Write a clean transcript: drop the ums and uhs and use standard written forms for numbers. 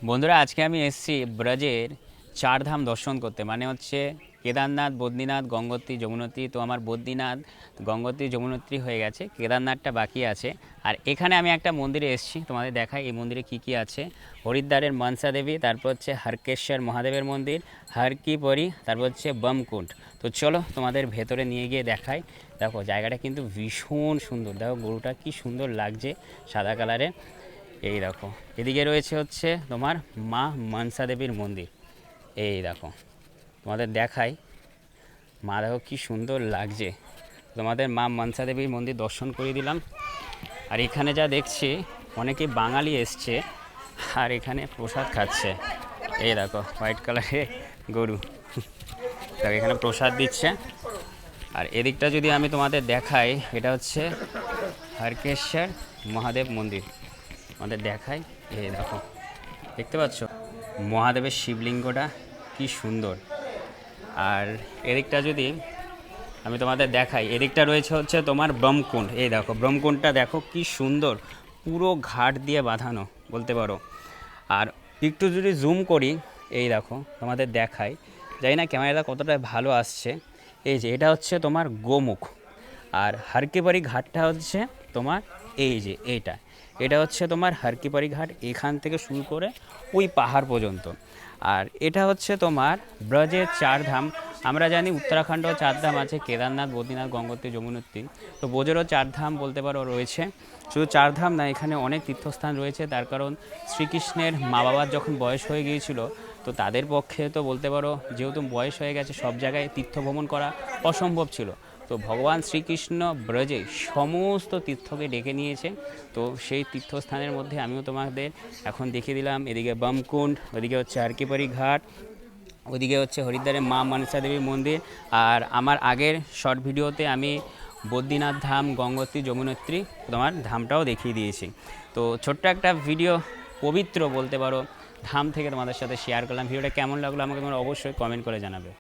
বন্ধুরা আজকে আমি এসেছি ব্রজের চার ধাম দর্শন করতে, মানে হচ্ছে কেদারনাথ, বদ্রীনাথ, গঙ্গোত্রী, যমুনোত্রী। তো আমার বদ্রীনাথ, গঙ্গোত্রী, যমুনোত্রী হয়ে গেছে, কেদারনাথটা বাকি আছে। আর এখানে আমি একটা মন্দিরে এসেছি, তোমাদের দেখাই এই মন্দিরে কি কি আছে। হরিদ্বারের মনসা দেবী, তারপর হচ্ছে হরকেশ্বর মহাদেবের মন্দির, হর কি পরি, তারপর হচ্ছে বমকুণ্ড। তো চলো তোমাদের ভেতরে নিয়ে গিয়ে দেখাই। দেখো জায়গাটা কিন্তু ভীষণ সুন্দর, দেখো গরুটা কি সুন্দর লাগছে সাদা কালারের। এই দেখো এদিকে রয়েছে হচ্ছে তোমার মা মনসা দেবীর মন্দির। এই দেখো তোমাদের দেখাই, মা দেখো কি সুন্দর লাগছে। তোমাদের মা মনসা দেবীর মন্দির দর্শন করে দিলাম। আর এখানে যা দেখছি অনেকে বাঙালি এসছে আর এখানে প্রসাদ খাচ্ছে। এই দেখো হোয়াইট কালারের গরু, দেখো এখানে প্রসাদ দিচ্ছে। আর এদিকটা যদি আমি তোমাদের দেখাই, এটা হচ্ছে হরকেশ্বর মহাদেব মন্দির, আমাদের দেখাই। এই দেখো দেখতে পাচ্ছ মহাদেবের শিবলিঙ্গটা কি সুন্দর। আর এদিকটা যদি আমি তোমাদের দেখাই, এদিকটা রয়েছে হচ্ছে তোমার ব্রহ্মকুণ্ড। এই দেখো ব্রহ্মকুণ্ডটা দেখো কি সুন্দর, পুরো ঘাট দিয়ে বাঁধানো বলতে পারো। আর একটু যদি জুম করি, এই দেখো তোমাদের দেখাই, জানি না ক্যামেরাটা কতটা ভালো আসছে। এই যে এটা হচ্ছে তোমার গোমুখ। আর হারকিপারি ঘাটটা হচ্ছে তোমার এই যে এটা হচ্ছে তোমার হারকিপারি ঘাট, এখান থেকে শুরু করে ওই পাহাড় পর্যন্ত। আর এটা হচ্ছে তোমার ব্রজের চার ধাম। আমরা জানি উত্তরাখণ্ডেও চার ধাম আছে, কেদারনাথ, বদ্রীনাথ, গঙ্গোত্রী, যমুনোত্রী। তো ব্রজেরও চার ধাম বলতে পারো রয়েছে। শুধু চার ধাম না, এখানে অনেক তীর্থস্থান রয়েছে। তার কারণ শ্রীকৃষ্ণের মা বাবার যখন বয়স হয়ে গিয়েছিল, তো তাদের পক্ষে তো বলতে পারো যেহেতু বয়স হয়ে গেছে সব জায়গায় তীর্থ ভ্রমণ করা অসম্ভব ছিল। তো ভগবান শ্রীকৃষ্ণ ব্রজে সমস্ত তীর্থকে ডেকে নিয়েছে। তো সেই তীর্থস্থানের মধ্যে আমিও তোমাদের এখন দেখিয়ে দিলাম। এদিকে বমকুণ্ড, ওদিকে হচ্ছে হরকিপারি ঘাট, ওদিকে হচ্ছে হরিদ্বারের মা মনসা দেবীর মন্দির। আর আমার আগের শর্ট ভিডিওতে আমি বদ্রীনাথ ধাম, গঙ্গোত্রী, যমুনোত্রী তোমার ধামটাও দেখিয়ে দিয়েছি। তো ছোট্ট একটা ভিডিও, পবিত্র বলতে পারো ধাম থেকে তোমাদের সাথে শেয়ার করলাম। ভিডিওটা কেমন লাগলো আমাকে তোমরা অবশ্যই কমেন্ট করে জানাবে।